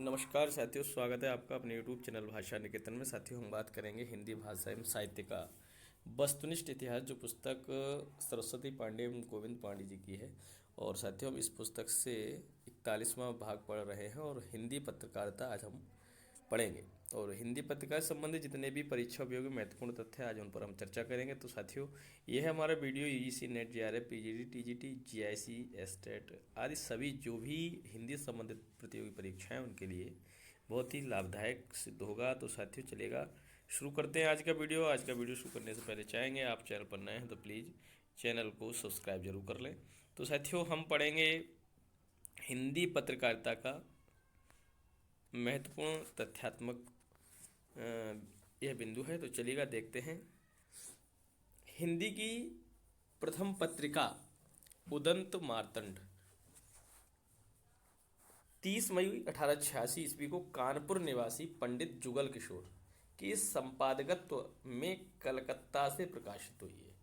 नमस्कार साथियों, स्वागत है आपका अपने YouTube चैनल भाषा निकेतन में। साथियों, हम बात करेंगे हिंदी भाषा एवं साहित्य का वस्तुनिष्ठ इतिहास, जो पुस्तक सरस्वती पांडे एवं गोविंद पांडे जी की है। और साथियों, हम इस पुस्तक से 41वां भाग पढ़ रहे हैं और हिंदी पत्रकारिता आज हम पढ़ेंगे। और हिंदी पत्रकार संबंधी जितने भी परीक्षा उपयोगी महत्वपूर्ण तथ्य हैं, आज उन पर हम चर्चा करेंगे। तो साथियों, यह है हमारा video. UGC net, JRF, PGD, TGT, GIC, estate आदि सभी जो भी हिंदी संबंधित प्रतियोगी परीक्षाएं, उनके लिए बहुत ही लाभदायक सिद्ध होगा। तो साथियों, चलेगा शुरू करते हैं आज का वीडियो। आज का वीडियो शुरू करने से पहले चाहेंगे, आप चैनल पर नए हैं तो प्लीज़ चैनल को सब्सक्राइब जरूर कर लें। तो साथियों, हम पढ़ेंगे हिंदी पत्रकारिता का महत्वपूर्ण तथ्यात्मक यह बिंदु है। तो चलिएगा देखते हैं। हिंदी की प्रथम पत्रिका उदंत मार्तंड 30 मई 1886 ईस्वी को कानपुर निवासी पंडित जुगल किशोर के संपादकत्व में कलकत्ता से प्रकाशित हुई है।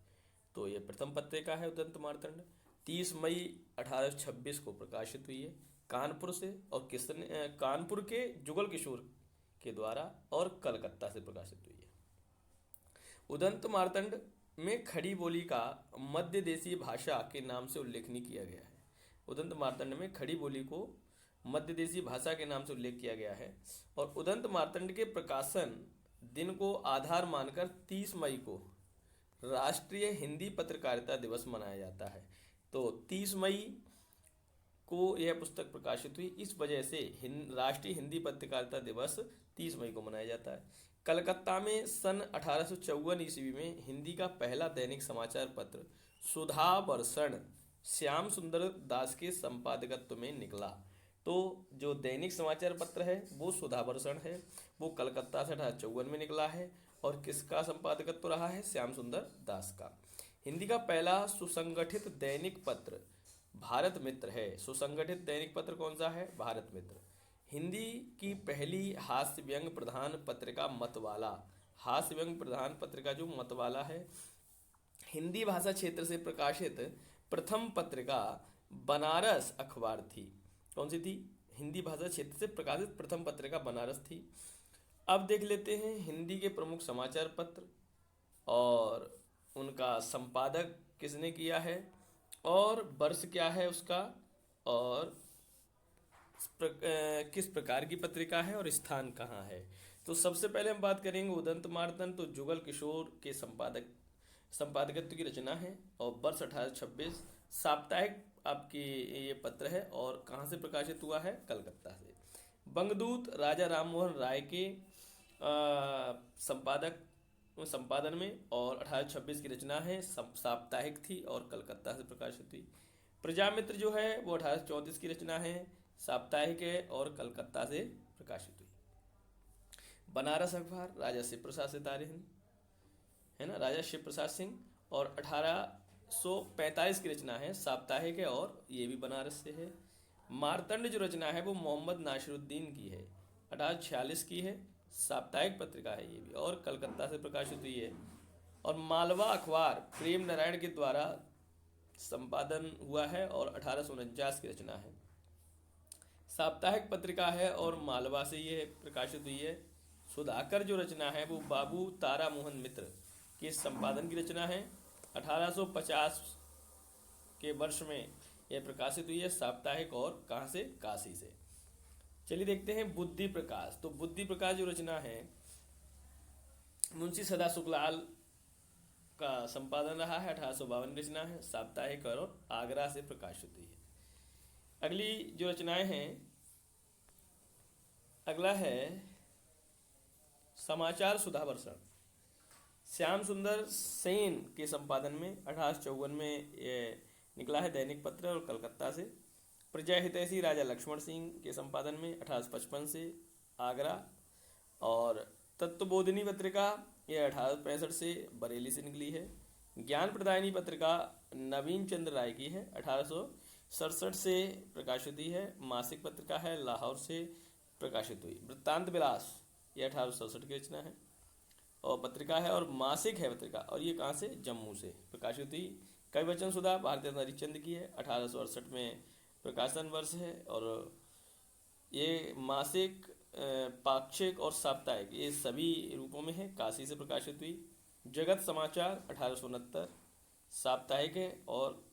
तो ये प्रथम पत्रिका है उदंत मार्तंड, 30 मई 1826 को प्रकाशित हुई है कानपुर से, और किसने? कानपुर के जुगल किशोर के द्वारा, और कलकत्ता से प्रकाशित हुई है। उदंत मार्तंड में खड़ी बोली का मध्य देशीय भाषा के नाम से उल्लेख नहीं किया गया है। उदंत मार्तंड में खड़ी बोली को मध्य देशीय भाषा के नाम से उल्लेख किया गया है। और उदंत मार्तंड के प्रकाशन दिन को आधार मानकर 30 मई को राष्ट्रीय हिंदी पत्रकारिता दिवस मनाया जाता है। तो 30 मई को यह पुस्तक प्रकाशित हुई, इस वजह से राष्ट्रीय हिंदी पत्रकारिता दिवस 30 मई को मनाया जाता है। कलकत्ता में सन 1854 ईस्वी में हिंदी का पहला दैनिक समाचार पत्र सुधा वर्षण श्याम सुंदर दास के संपादकत्व में निकला। तो जो दैनिक समाचार पत्र है वो सुधा वर्षण है, वो कलकत्ता से 1854 में निकला है। और किसका संपादकत्व रहा है? श्याम सुंदर दास का। हिंदी का पहला सुसंगठित दैनिक पत्र भारत मित्र है। सुसंगठित दैनिक पत्र कौन सा है? भारत मित्र। हिंदी की पहली हास्य व्यंग प्रधान पत्रिका मतवाला, हास्य व्यंग प्रधान पत्रिका जो मतवाला है। हिंदी भाषा क्षेत्र से प्रकाशित प्रथम पत्रिका बनारस अखबार थी। कौन सी थी? हिंदी भाषा क्षेत्र से प्रकाशित प्रथम पत्रिका बनारस थी। अब देख लेते हैं हिंदी के प्रमुख समाचार पत्र और उनका संपादक किसने किया है, और वर्ष क्या है उसका, और किस प्रकार की पत्रिका है, और स्थान कहाँ है। तो सबसे पहले हम बात करेंगे उदंत मार्तंड। तो जुगल किशोर के संपादकत्व की रचना है, और वर्ष 1826, साप्ताहिक आपकी ये पत्र है। और कहाँ से प्रकाशित हुआ है? कलकत्ता से। बंगदूत राजा राममोहन राय के संपादन में, और 1826 की रचना है, साप्ताहिक थी और कलकत्ता से प्रकाशित हुई। प्रजामित्र जो है वो 1834 की रचना है, साप्ताहिक है और कलकत्ता से प्रकाशित हुई। बनारस अखबार राजा शिव प्रसाद से तारीख है ना, राजा शिव प्रसाद सिंह, और 1845 की रचना है, साप्ताहिक है और ये भी बनारस से है। मार्तंड जो रचना है वो मोहम्मद नासिरुद्दीन की है, 1846 की है, साप्ताहिक पत्रिका है ये भी, और कलकत्ता से प्रकाशित हुई है। और मालवा अखबार प्रेम नारायण के द्वारा संपादन हुआ है, और 1849 की रचना है, साप्ताहिक पत्रिका है और मालवा से ये प्रकाशित हुई है। सुधाकर जो रचना है वो बाबू तारा मोहन मित्र के संपादन की रचना है, 1850 के वर्ष में यह प्रकाशित हुई है, साप्ताहिक, और कहाँ से? काशी से। चलिए देखते हैं बुद्धि प्रकाश। तो बुद्धि प्रकाश जो रचना है मुंशी सदा सुखलाल का संपादन रहा है, 1852 रचना है, साप्ताहिक और आगरा से प्रकाशित हुई है। अगली जो रचनाएं हैं, अगला है समाचार सुधा वर्षण, श्याम सुंदर सेन के संपादन में, 1854 में ये निकला है दैनिक पत्र, और कलकत्ता से। प्रजा हितैषी राजा लक्ष्मण सिंह के संपादन में, 1855 से, आगरा। और तत्वबोधिनी पत्रिका ये 1865 से बरेली से निकली है। ज्ञान प्रदायिनी पत्रिका नवीन चंद्र राय की है, 1867 से प्रकाशित हुई है, मासिक पत्रिका है, लाहौर से प्रकाशित हुई। वृत्तांत विलास ये 1867 की रचना है और पत्रिका है, और मासिक है पत्रिका, और ये कहाँ से? जम्मू से प्रकाशित हुई। कविवचन सुधा भारतेंद्र हरिश्चंद्र की है, 1868 में प्रकाशन वर्ष है, और ये मासिक, पाक्षिक और साप्ताहिक ये सभी रूपों में है। काशी से प्रकाशित हुई। जगत समाचार 1869 साप्ताहिक है और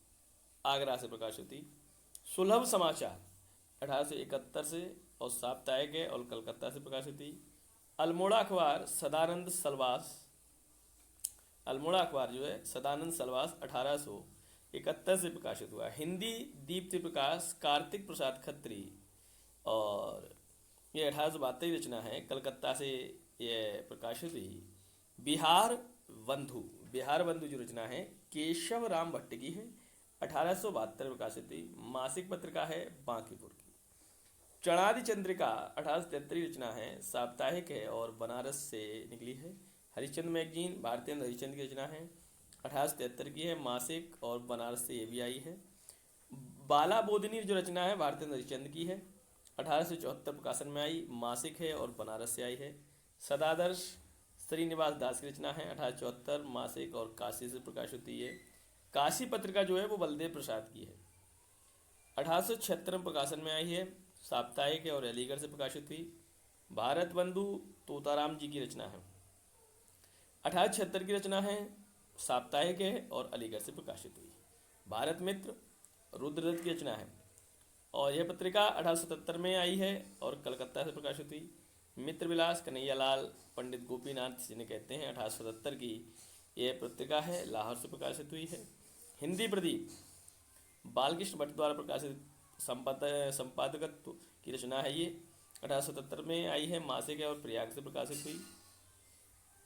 आगरा से प्रकाशित हुई। सुलभ समाचार 1871 से और साप्ताहिक है और कलकत्ता से प्रकाशित हुई। अल्मोड़ा अखबार सदानंद सलवास, अल्मोड़ा अखबार जो है सदानंद सलवास 1871 से प्रकाशित हुआ। हिंदी दीप्ति प्रकाश कार्तिक प्रसाद खत्री, और ये 1872 रचना है, कलकत्ता से ये प्रकाशित हुई। बिहार बंधु, बिहार बंधु जो रचना है केशव राम भट्ट की है, 1872 प्रकाशित हुई। मासिक पत्रिका है बांकीपुर की। चणादि चंद्रिका 1873 रचना है, साप्ताहिक है और बनारस से निकली है। हरिश्चंद्र मैगजीन भारतीय हरिश्चंद्र की रचना है, 1873 की है, मासिक और बनारस से ये भी आई है। बाला बोधिनी जो रचना है भारतीय हरिश्चंद्र की है, 1874 प्रकाशन में आई, मासिक है और बनारस से आई है। सदादर्श श्रीनिवास दास की रचना है, 1874 मासिक और काशी से प्रकाशित हुई है। काशी पत्रिका जो है वो बलदेव प्रसाद की है, 1876 प्रकाशन में आई है, साप्ताहिक है और अलीगढ़ से प्रकाशित हुई। भारत बंधु तोताराम जी की रचना है, 1876 की रचना है, साप्ताहिक है और अलीगढ़ से प्रकाशित हुई। भारत मित्र रुद्रदत्त की रचना है और यह पत्रिका 1877 में आई है और कलकत्ता से प्रकाशित हुई। मित्र विलास कन्हैयालाल पंडित गोपीनाथ जिन्हें कहते हैं, 1877 की यह पत्रिका है, लाहौर से प्रकाशित हुई है। हिंदी प्रदीप बालकृष्ण भट्ट द्वारा प्रकाशित संपादकत्व की रचना है, ये 1877 में आई है, मासिक है और प्रयाग से प्रकाशित हुई।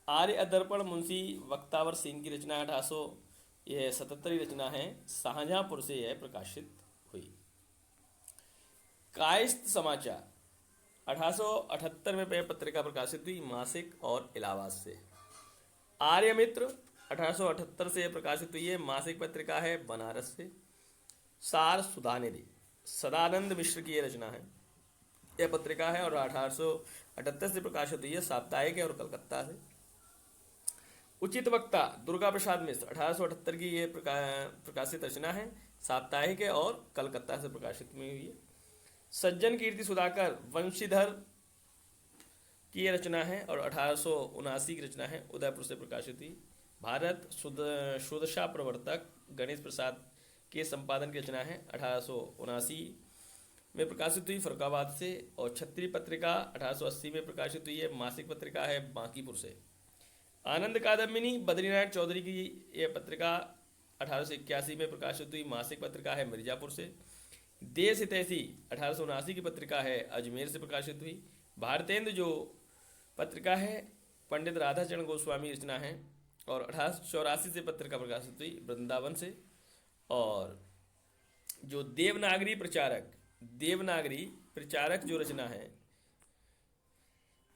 आर्य अदर्पण मुंशी वक्तावर सिंह की रचना 1877 रचना है, शाहजहांपुर से यह प्रकाशित हुई। कायस्थ समाचार 1878 में यह पत्रिका प्रकाशित हुई, मासिक और इलाहाबाद से। आर्य मित्र 1878 से यह प्रकाशित हुई है, मासिक पत्रिका है, बनारस से। सार सुधानिधि सदानंद मिश्र की यह रचना है, यह पत्रिका है और 1878 से प्रकाशित हुई है, साप्ताहिक है और कलकत्ता से। उचित वक्ता दुर्गा प्रसाद मिश्र 1878 की ये प्रकाशित रचना है, साप्ताहिक है और कलकत्ता से प्रकाशित में हुई है। सज्जन कीर्ति सुधाकर वंशीधर की ये रचना है और 1879 की रचना है, उदयपुर से प्रकाशित हुई। भारत सुदशा प्रवर्तक गणेश प्रसाद के संपादन की रचना है, 1879 में प्रकाशित हुई, फरुखाबाद से। और क्षत्रिय पत्रिका 1880 में प्रकाशित हुई है, मासिक पत्रिका है, बांकीपुर से। आनंद कादम्बिनी बद्रीनारायण चौधरी की यह पत्रिका 1881 में प्रकाशित हुई, मासिक पत्रिका है, मिर्जापुर से। देश हितैषी 1879 की पत्रिका है, अजमेर से प्रकाशित हुई। भारतेंद्र जो पत्रिका है पंडित राधाचरण गोस्वामी की रचना है और 1884 से पत्रिका प्रकाशित हुई, वृंदावन से। और जो देवनागरी प्रचारक जो रचना है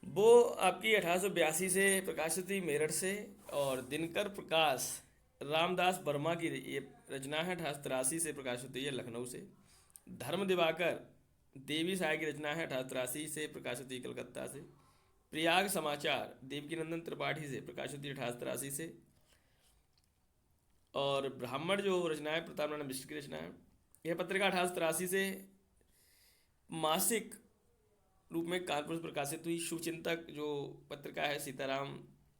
वो आपकी 1882 से प्रकाशित हुई, मेरठ से। और दिनकर प्रकाश रामदास वर्मा की ये रचना है, 1883 से प्रकाशित हुई है, लखनऊ से। धर्म दिवाकर देवी साय की रचना है, 1883 से प्रकाशित हुई, कलकत्ता से। प्रयाग समाचार देवकीनंदन त्रिपाठी से प्रकाशित हुई, 1883 से। और ब्राह्मण जो रचना है प्रताप नारायण मिश्र की रचना है, यह पत्रिका 1883 से मासिक रूप में कानपुर से प्रकाशित हुई। शुभचिंतक जो पत्रिका है सीताराम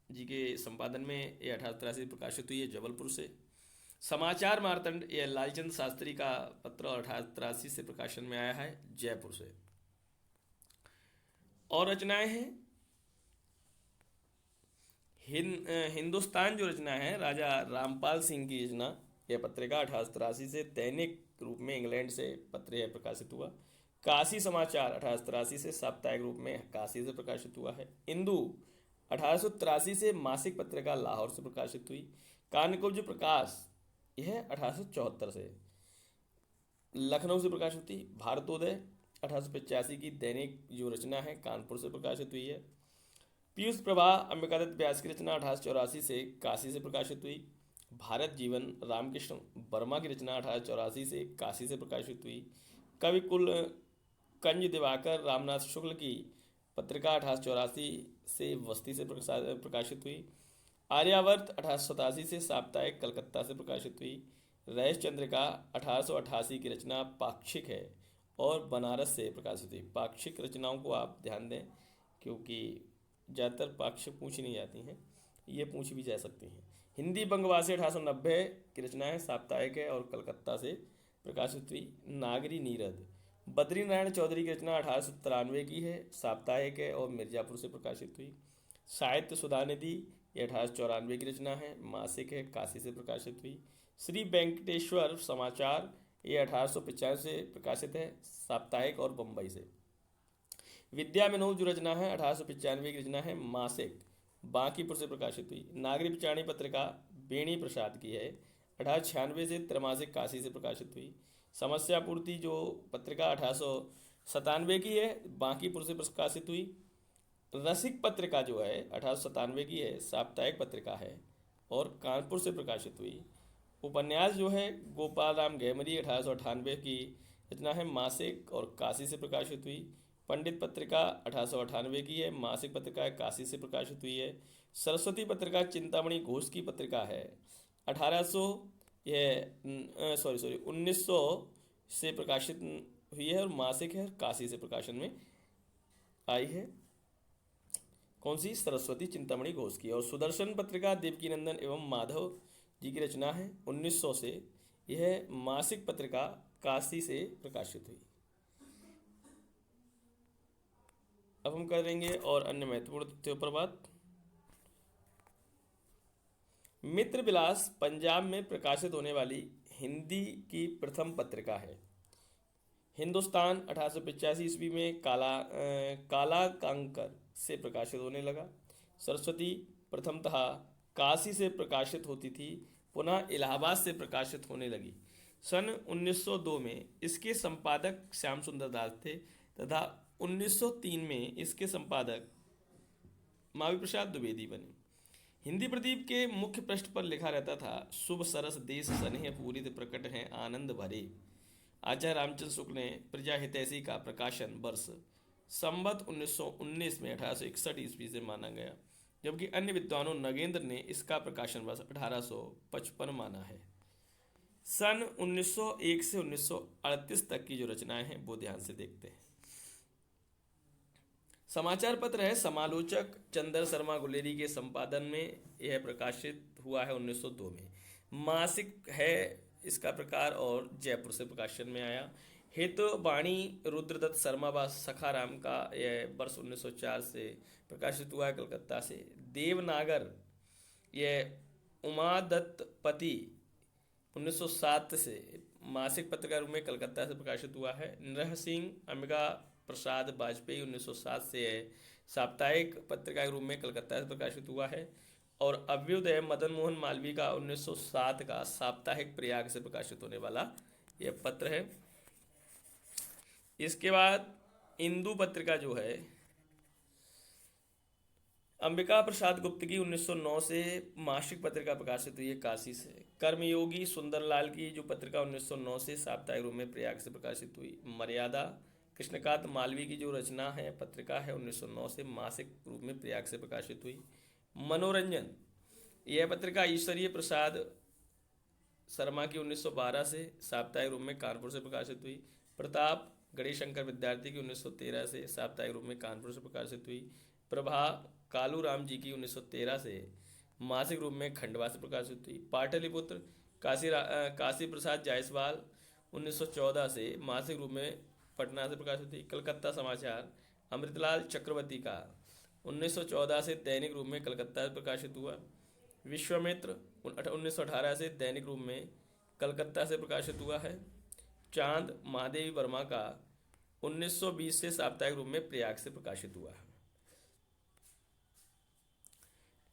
जी के संपादन में, यह 1883 से प्रकाशित हुई है, जबलपुर से। समाचार मार्तंड यह लालचंद शास्त्री का पत्र और 1883 से प्रकाशन में आया है, जयपुर से। और रचनाएं हैं हिंदुस्तान जो रचना है राजा रामपाल सिंह की रचना, यह पत्रिका 1883 से दैनिक रूप में इंग्लैंड से पत्र यह प्रकाशित हुआ। काशी समाचार 1883 से साप्ताहिक रूप में काशी से प्रकाशित हुआ है। इंदू 1883 से मासिक पत्रिका लाहौर से प्रकाशित हुई। कानकुब्ज प्रकाश यह 1874 से लखनऊ से प्रकाशित हुई। भारतोदय 1885 की दैनिक जो रचना है कानपुर से प्रकाशित हुई है। पीयूष प्रभा अंबिकादत्त व्यास की रचना 1884 से काशी से प्रकाशित हुई। भारत जीवन रामकृष्ण वर्मा की रचना 1884 से काशी से प्रकाशित हुई। कवि कुल कंज दिवाकर रामनाथ शुक्ल की पत्रिका 1884 से बस्ती से प्रकाशित हुई। आर्यावर्त 1887 से साप्ताहिक कलकत्ता से प्रकाशित हुई। रईस चंद्रिका 1888 की रचना पाक्षिक है और बनारस से प्रकाशित हुई। पाक्षिक रचनाओं को आप ध्यान दें, क्योंकि ज़्यादातर पाक्षिक पूछ नहीं जाती हैं, ये पूछ भी जा सकती हैं। हिंदी बंगवासी 1890 की रचना है, साप्ताहिक है और कलकत्ता से प्रकाशित हुई। नागरी नीरद बद्री नारायण चौधरी की रचना 1893 की है, साप्ताहिक है और मिर्जापुर से प्रकाशित हुई। साहित्य सुधानिधि ये 1894 की रचना है, मासिक है, काशी से प्रकाशित हुई। श्री वेंकटेश्वर समाचार ये 1895 से प्रकाशित है, साप्ताहिक और बम्बई से। विद्या विनोद जो रचना है 1895 की रचना है, मासिक, बांकीपुर से प्रकाशित हुई। नागरी पिचाणी पत्रिका बेणी प्रसाद की है, 1896 से, त्रैमासिक काशी से प्रकाशित हुई। समस्या पूर्ति जो पत्रिका 1897 की है, बांकीपुर से प्रकाशित हुई। रसिक पत्रिका जो है 1897 की है, साप्ताहिक पत्रिका है और कानपुर से प्रकाशित हुई। उपन्यास जो है गोपाल राम गहमरी 1898 की रचना है, मासिक और काशी से प्रकाशित हुई। पंडित पत्रिका 1898 की है, मासिक पत्रिका काशी से प्रकाशित हुई है। सरस्वती पत्रिका चिंतामणि घोष की पत्रिका है, 1800 यह सॉरी 1900 से प्रकाशित हुई है और मासिक है, काशी से प्रकाशन में आई है। कौन सी? सरस्वती चिंतामणि घोष की। और सुदर्शन पत्रिका देवकीनंदन एवं माधव जी की रचना है, 1900 से, यह मासिक पत्रिका काशी से प्रकाशित हुई। अब हम करेंगे और अन्य महत्वपूर्ण तथ्यों पर बात। मित्र विलास पंजाब में प्रकाशित होने वाली हिंदी की प्रथम पत्रिका है। हिंदुस्तान 1885 ईस्वी में काला कांकर से प्रकाशित होने लगा। सरस्वती प्रथमतः काशी से प्रकाशित होती थी, पुनः इलाहाबाद से प्रकाशित होने लगी। सन 1902 में इसके संपादक श्याम सुंदर दास थे तथा 1903 में इसके संपादक मावी प्रसाद द्विवेदी बने। हिंदी प्रदीप के मुख्य पृष्ठ पर लिखा रहता था, शुभ सरस देश स्नेह पूरित प्रकट हैं आनंद भरे। आचार्य रामचंद्र शुक्ल ने प्रजा हितैषी का प्रकाशन वर्ष संवत 1919 में 1861 ईस्वी से माना गया, जबकि अन्य विद्वानों नगेंद्र ने इसका प्रकाशन वर्ष 1855 माना है। सन 1901 से 1938 तक की जो रचनाएं हैं वो ध्यान से देखते हैं। समाचार पत्र है समालोचक चंदर शर्मा गुलेरी के संपादन में, यह प्रकाशित हुआ है 1902 में। मासिक है इसका प्रकार और जयपुर से प्रकाशन में आया। हेतु वाणी रुद्रदत्त शर्मा व सखाराम का यह वर्ष 1904 से प्रकाशित हुआ है, कलकत्ता से। देवनागर यह उमादत्त पति 1907 से मासिक पत्रिका रूप में कलकत्ता से प्रकाशित हुआ है। नरह सिंह अंबिका प्रसाद वाजपेयी 1907 से साप्ताहिक पत्रिका के रूप में कलकत्ता से प्रकाशित हुआ है। और अभ्युदय मदन मोहन मालवीय का 1907 का साप्ताहिक प्रयाग से प्रकाशित होने वाला यह पत्र है। इसके बाद इंदु पत्रिका जो है अंबिका प्रसाद गुप्त की 1909 से मासिक पत्रिका प्रकाशित हुई है, काशी से। कर्मयोगी सुंदरलाल की जो पत्रिका 1909 से साप्ताहिक रूप में प्रयाग से प्रकाशित हुई। मर्यादा कृष्णकांत मालवीय की जो रचना है पत्रिका है 1909 से मासिक रूप में प्रयाग से प्रकाशित हुई। मनोरंजन यह पत्रिका ईश्वरीय प्रसाद शर्मा की 1912 से साप्ताहिक रूप में कानपुर से प्रकाशित हुई। प्रताप गणेश शंकर विद्यार्थी की 1913 से साप्ताहिक रूप में कानपुर से प्रकाशित हुई। प्रभा कालू राम जी की 1913 से मासिक रूप में खंडवा से प्रकाशित हुई। पाटलिपुत्र काशी प्रसाद जायसवाल 1914 से मासिक रूप में पटना से प्रकाशित हुई। कलकत्ता समाचार अमृतलाल चक्रवर्ती का 1914 से दैनिक रूप में कलकत्ता से प्रकाशित हुआ। विश्वामित्र 1918 से दैनिक रूप में कलकत्ता से प्रकाशित हुआ है। चांद महादेवी वर्मा का 1920 से साप्ताहिक रूप में प्रयाग से प्रकाशित हुआ है।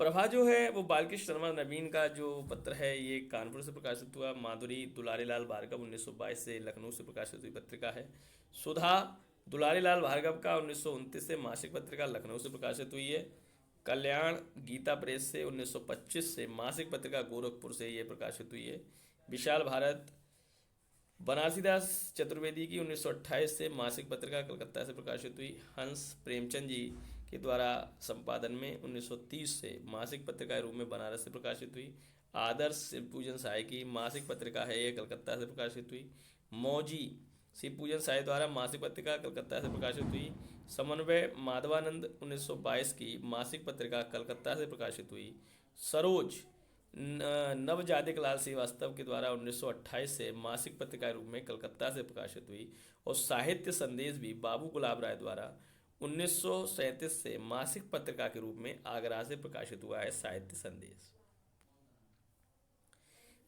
प्रभा जो है वो बालकृष्ण शर्मा नवीन का जो पत्र है ये कानपुर से प्रकाशित हुआ। माधुरी दुलारी लाल भार्गव 1922 से लखनऊ से प्रकाशित हुई पत्रिका है। सुधा दुलारी लाल भार्गव का 1929 से मासिक पत्रिका लखनऊ से प्रकाशित हुई है। कल्याण गीता प्रेस से 1925 से मासिक पत्रिका गोरखपुर से ये प्रकाशित हुई है। विशाल भारत बनारसीदास चतुर्वेदी की 1928 से मासिक पत्रिका कलकत्ता से प्रकाशित हुई। हंस प्रेमचंद जी के द्वारा संपादन में 1930 से मासिक पत्रिका के रूप में बनारस से प्रकाशित हुई। आदर्श शिव पूजन सहाय की मासिक पत्रिका है, यह कलकत्ता से प्रकाशित हुई। मौजी शिव पूजन साय द्वारा मासिक पत्रिका कलकत्ता से प्रकाशित हुई। समन्वय माधवानंद 1922 की मासिक पत्रिका कलकत्ता से प्रकाशित हुई। सरोज नवजादिक लाल श्रीवास्तव के द्वारा 1928 से मासिक पत्रिका के रूप में कलकत्ता से प्रकाशित हुई। और साहित्य संदेश भी बाबू गुलाब राय द्वारा 1937 से मासिक पत्रिका के रूप में आगरा से प्रकाशित हुआ है। साहित्य संदेश।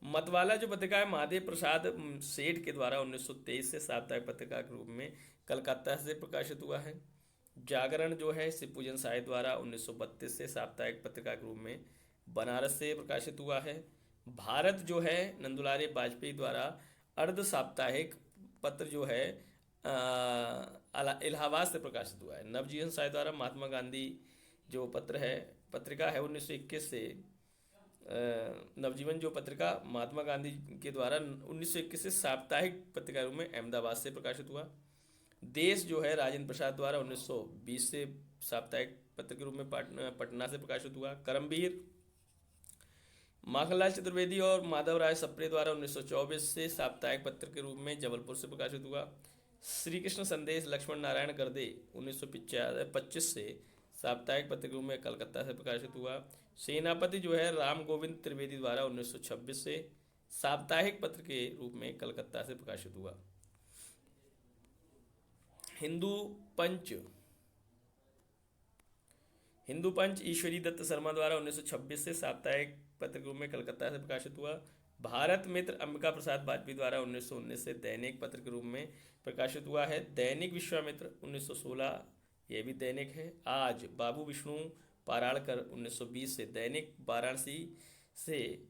मतवाला जो पत्रिका है महादेव प्रसाद सेठ के द्वारा 1923 से साप्ताहिक पत्रिका के रूप में कलकत्ता से प्रकाशित हुआ है। जागरण जो है शिव पूजन साय द्वारा 1932 से साप्ताहिक पत्रिका के रूप में बनारस से प्रकाशित हुआ है। भारत जो है नंदुलारे वाजपेयी द्वारा अर्ध साप्ताहिक पत्र जो है इलाहाबाद से प्रकाशित हुआ है। नवजीवन साय द्वारा महात्मा गांधी जो पत्रिका है 1921 से नवजीवन जो पत्रिका महात्मा गांधी के द्वारा 1921 से साप्ताहिक पत्रिका रूप में अहमदाबाद से प्रकाशित हुआ। देश जो है राजेंद्र प्रसाद द्वारा 1920 से साप्ताहिक पत्र के रूप में पटना से प्रकाशित हुआ। करमवीर माखनलाल चतुर्वेदी और माधव राय सप्रे द्वारा 1924 से साप्ताहिक पत्र के रूप में जबलपुर से प्रकाशित हुआ। श्री कृष्ण संदेश लक्ष्मण नारायण गर्दे 1925 से साप्ताहिक पत्र के रूप में कलकत्ता से प्रकाशित हुआ। सेनापति जो है राम गोविंद त्रिवेदी द्वारा 1926 से साप्ताहिक पत्र के रूप में कलकत्ता से प्रकाशित हुआ। हिंदू पंच ईश्वरी दत्त शर्मा द्वारा 1926 से साप्ताहिक पत्र के रूप में कलकत्ता से प्रकाशित हुआ। भारत मित्र अंबिका प्रसाद वाजपेयी द्वारा 1919 से दैनिक पत्र के रूप में प्रकाशित हुआ है। दैनिक विश्वामित्र 1916 यह भी दैनिक है। आज बाबू विष्णु पाराड़कर 1920 से दैनिक वाराणसी से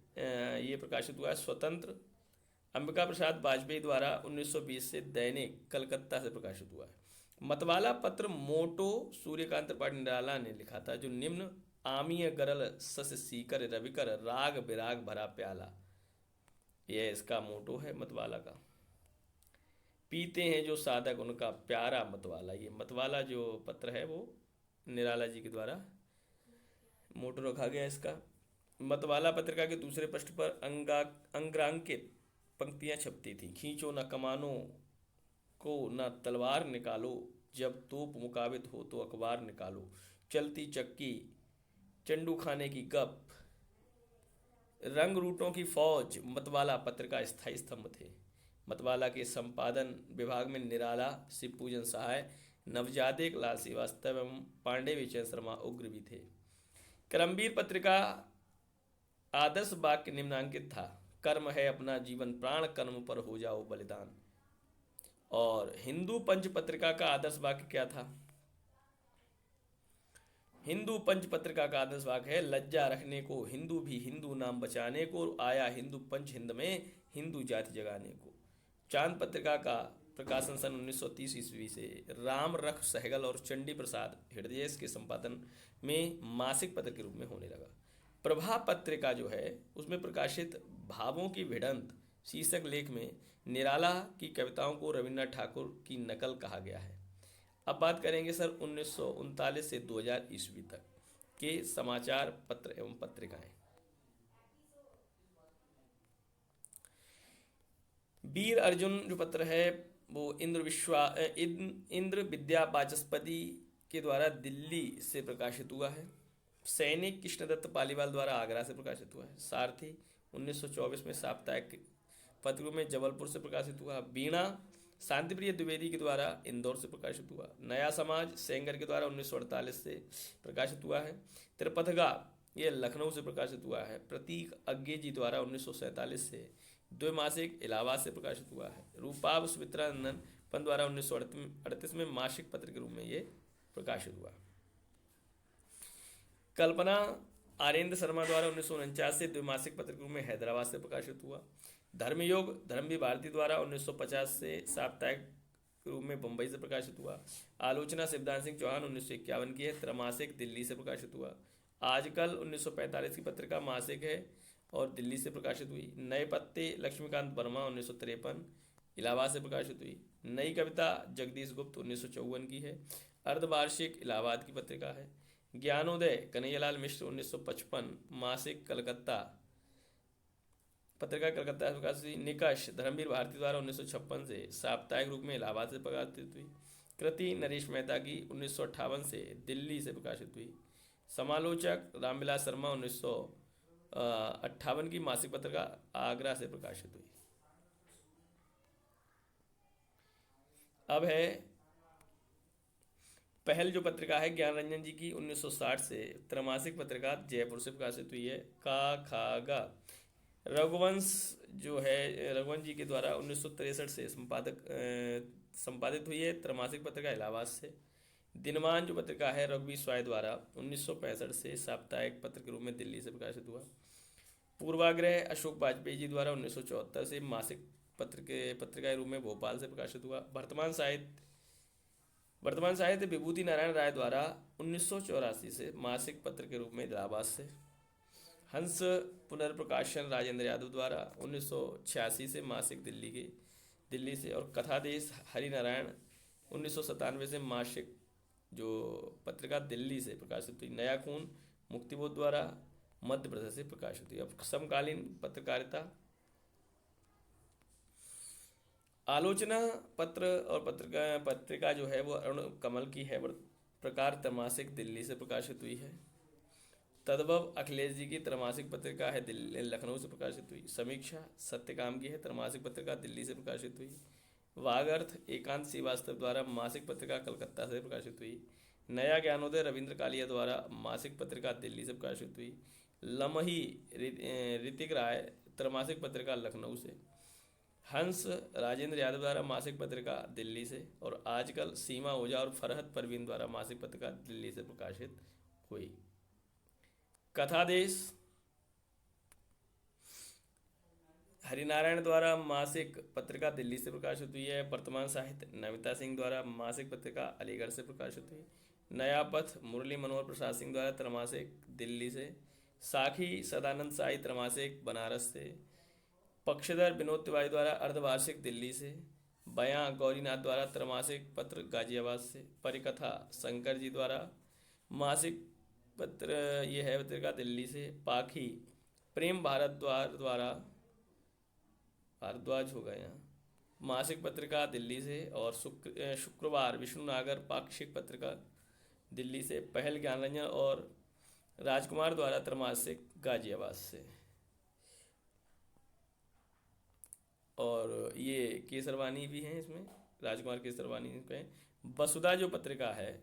ये प्रकाशित हुआ है। स्वतंत्र अंबिका प्रसाद वाजपेयी द्वारा 1920 से दैनिक कलकत्ता से प्रकाशित हुआ है। मतवाला पत्र मोटो सूर्यकांत त्रिपाठी निराला ने लिखा था जो निम्न आमीय गरल सस सीकर रविकर राग विराग भरा प्याला, यह इसका मोटो है मतवाला का। पीते हैं जो साधक उनका प्यारा मतवाला, ये मतवाला जो पत्र है वो निराला जी के द्वारा मोटो रखा गया इसका। मतवाला पत्रिका के दूसरे पृष्ठ पर अंग्रांकित पंक्तियां छपती थी। खींचो न कमानों को न तलवार निकालो, जब तोप मुकाबित हो तो अखबार निकालो, चलती चक्की चंडू खाने की गप, रंग रूटों की फौज मतवाला पत्र का स्थायी स्तंभ थे। मतवाला के संपादन विभाग में निराला, शिव पूजन सहाय, नवजादिक लाल श्रीवास्तव एवं पांडे विजय शर्मा उग्र भी थे। करमवीर पत्रिका आदर्श वाक्य निम्नांकित था। कर्म है अपना जीवन प्राण, कर्म पर हो जाओ बलिदान। और हिंदू पंच पत्रिका का आदर्श वाक्य क्या था? हिंदू पंच पत्रिका का आदर्श वाक्य है लज्जा रखने को हिंदू भी हिंदू नाम बचाने को, आया हिंदू पंच हिंद में हिंदू जाति जगाने को। चांद पत्रिका का प्रकाशन सन 1930 ईस्वी से राम रख सहगल और चंडी प्रसाद हृदयेश के संपादन में मासिक पत्र के रूप में होने लगा। प्रभा पत्रिका जो है उसमें प्रकाशित भावों की भिड़ंत शीर्षक लेख में निराला की कविताओं को रविन्द्रनाथ ठाकुर की नकल कहा गया है। अब बात करेंगे सर 1939 से 2000 ईस्वी तक के समाचार पत्र एवं पत्रिकाएं। वीर अर्जुन जो पत्र है वो इंद्र विद्या वाचस्पति के द्वारा दिल्ली से प्रकाशित हुआ है। सैनिक कृष्णदत्त पालीवाल द्वारा आगरा से प्रकाशित हुआ है। सारथी 1924 में साप्ताहिक पत्र में जबलपुर से प्रकाशित हुआ। वीणा शांतिप्रिय द्विवेदी के द्वारा इंदौर से प्रकाशित हुआ। नया समाज सेंगर के द्वारा 1948 से प्रकाशित हुआ है। त्रिपथगा ये लखनऊ से प्रकाशित हुआ है। प्रतीक अज्ञे जी द्वारा 1947 से द्विमासिक इलाहाबाद से प्रकाशित हुआ है। रूपाभ सुमित्रानंदन पंत द्वारा 1938 में मासिक पत्र के रूप में ये प्रकाशित हुआ। कल्पना आरेंद्र शर्मा द्वारा 1949 से द्विमासिक पत्र के रूप में हैदराबाद से प्रकाशित हुआ। धर्मयोग धर्मवीर भारती द्वारा 1950 से साप्ताहिक रूप में बम्बई से प्रकाशित हुआ। आलोचना शिवदान सिंह चौहान 1951 की है, त्रैमासिक दिल्ली से प्रकाशित हुआ। आजकल 1945 की पत्रिका मासिक है और दिल्ली से प्रकाशित हुई। नए पत्ते लक्ष्मीकांत वर्मा 1953 इलाहाबाद से प्रकाशित हुई। नई कविता जगदीश गुप्त 1954 की है, अर्धवार्षिक इलाहाबाद की पत्रिका है। ज्ञानोदय कन्हैयालाल मिश्र 1955 मासिक कलकत्ता पत्रिका कलकत्ता से प्रकाशित हुई। निकष धर्मवीर भारती द्वारा 1956 से साप्ताहिक रूप में इलाहाबाद से प्रकाशित हुई। कृति नरेश मेहता की 1958 से दिल्ली से प्रकाशित हुई। समालोचक रामविलास शर्मा 1958 की मासिक पत्रिका आगरा से प्रकाशित हुई। अब है पहल जो पत्रिका है ज्ञान रंजन जी की 1960 से त्रैमासिक पत्रिका जयपुर से प्रकाशित हुई है। का खा गा रघुवंश जो है रघुवंश जी के द्वारा 1963 से संपादित हुई है त्रैमासिक पत्रिका इलाहाबाद से। दिनमान जो पत्रिका है रघुवीर स्वाई द्वारा 1965 से साप्ताहिक पत्र के रूप में दिल्ली से प्रकाशित हुआ। पूर्वाग्रह अशोक वाजपेयी जी द्वारा 1974 से मासिक पत्रिका के रूप में भोपाल से प्रकाशित हुआ। वर्तमान साहित्य विभूति नारायण राय द्वारा 1984 से मासिक पत्र के रूप में इलाहाबाद से। हंस पुनर्प्रकाशन राजेंद्र यादव द्वारा 1986 से मासिक दिल्ली से। और कथादेश हरिनारायण 1997 से मासिक जो पत्रिका दिल्ली से प्रकाशित हुई। नया खून मुक्तिबोध द्वारा मध्य प्रदेश से प्रकाशित हुई। अब समकालीन पत्रकारिता आलोचना पत्र और पत्रिका जो है वो अरुण कमल की है प्रकार त्रैमासिक दिल्ली से प्रकाशित हुई है। तदभव अखिलेश जी की त्रैमासिक पत्रिका है लखनऊ से प्रकाशित हुई। समीक्षा सत्यकाम की है त्रैमासिक पत्रिका दिल्ली से प्रकाशित हुई। वागर्थ एकांत श्रीवास्तव द्वारा मासिक पत्रिका कलकत्ता से प्रकाशित हुई। नया ज्ञानोदय रविंद्र कालिया द्वारा मासिक पत्रिका दिल्ली से प्रकाशित हुई। लमही ऋतिक राय त्रैमासिक पत्रिका लखनऊ से। हंस राजेंद्र यादव द्वारा मासिक पत्रिका दिल्ली से। और आजकल सीमा ओझा और फरहत परवीन द्वारा मासिक पत्रिका दिल्ली से प्रकाशित हुई। कथादेश हरिनारायण द्वारा मासिक पत्रिका दिल्ली से प्रकाशित हुई है। वर्तमान साहित्य नमिता सिंह द्वारा मासिक पत्रिका अलीगढ़ से प्रकाशित हुई। नया पथ मुरली मनोहर प्रसाद सिंह द्वारा त्रैमासिक दिल्ली से। साखी सदानंद साई त्रैमासिक बनारस से। पक्षधर विनोद तिवारी द्वारा अर्धवार्षिक दिल्ली से। बयां गौरीनाथ द्वारा त्रैमासिक पत्र गाजियाबाद से। परिकथा शंकर जी द्वारा मासिक पत्र ये है पत्रिका दिल्ली से। पाखी प्रेम भारद्वाज हो गए यहाँ मासिक पत्रिका दिल्ली से। और शुक्रवार विष्णुनागर पाक्षिक पत्रिका दिल्ली से। पहल ज्ञानरंजन और राजकुमार द्वारा त्रैमासिक गाजियाबाद से। और ये केसरवानी भी हैं इसमें राजकुमार केसरवानी पे। वसुधा जो पत्रिका है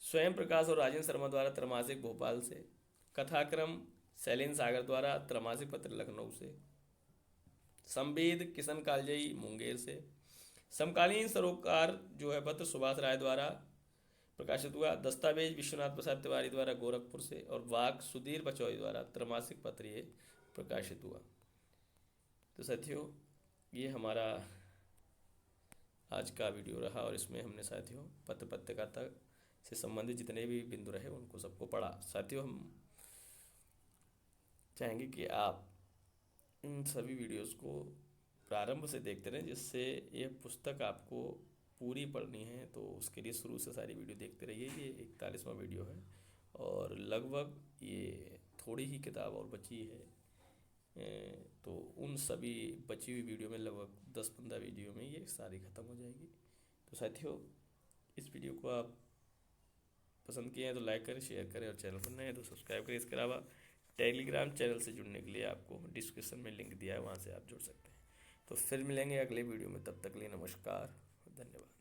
स्वयं प्रकाश और राजेंद्र शर्मा द्वारा त्रैमासिक भोपाल से। कथाक्रम शैलेंद्र सागर द्वारा त्रैमासिक पत्र लखनऊ से। संवेद किशन कालजई मुंगेर से। समकालीन सरोकार जो है पत्र सुभाष राय द्वारा प्रकाशित हुआ। दस्तावेज विश्वनाथ प्रसाद तिवारी द्वारा गोरखपुर से। और वाक सुधीर पचौरी द्वारा त्रैमासिक पत्र ये प्रकाशित हुआ। तो साथियों ये हमारा आज का वीडियो रहा और इसमें हमने साथियों पत्रकारिता से संबंधित जितने भी बिंदु रहे उनको सबको पढ़ा। साथियों हम चाहेंगे कि आप इन सभी वीडियोस को प्रारंभ से देखते रहें जिससे ये पुस्तक आपको पूरी पढ़नी है तो उसके लिए शुरू से सारी वीडियो देखते रहिए। ये 41वां वीडियो है और लगभग ये थोड़ी ही किताब और बची है तो उन सभी बची हुई वीडियो में लगभग 10-15 वीडियो में ये सारी ख़त्म हो जाएगी। तो साथियों इस वीडियो को आप पसंद किए हैं तो लाइक करें, शेयर करें और चैनल पर नए हैं तो सब्सक्राइब करें। इसके अलावा टेलीग्राम चैनल से जुड़ने के लिए आपको डिस्क्रिप्शन में लिंक दिया है, वहाँ से आप जुड़ सकते हैं। तो फिर मिलेंगे अगले वीडियो में, तब तक के लिए नमस्कार, धन्यवाद।